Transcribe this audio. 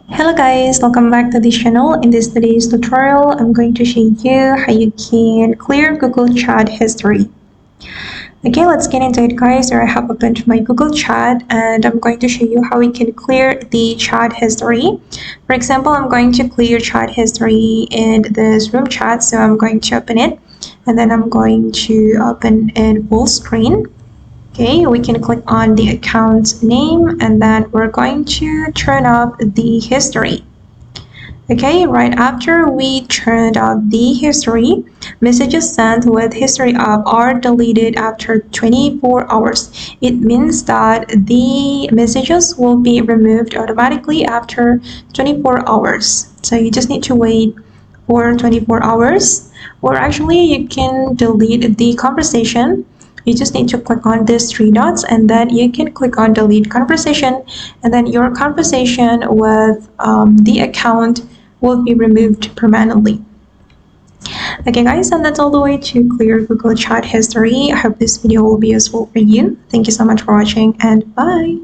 Hello guys, welcome back to this channel. In this today's tutorial, I'm going to show you how you can clear Google Chat history. Okay, let's get into it guys. Here I have opened my Google Chat and I'm going to show you how we can clear the chat history. For example, I'm going to clear chat history in this room chat. So I'm going to open it and then I'm going to open in full screen. Okay, we can click on the account name and then we're going to turn off the history. Okay, right after we turned off the history, messages sent with history off are deleted after 24 hours. It means that the messages will be removed automatically after 24 hours. So you just need to wait for 24 hours, or actually you can delete the conversation. You just need to click on these three dots and then you can click on delete conversation, and then your conversation with the account will be removed permanently. Okay guys, and that's all the way to clear Google Chat history. I hope this video will be useful for you. Thank you so much for watching and bye.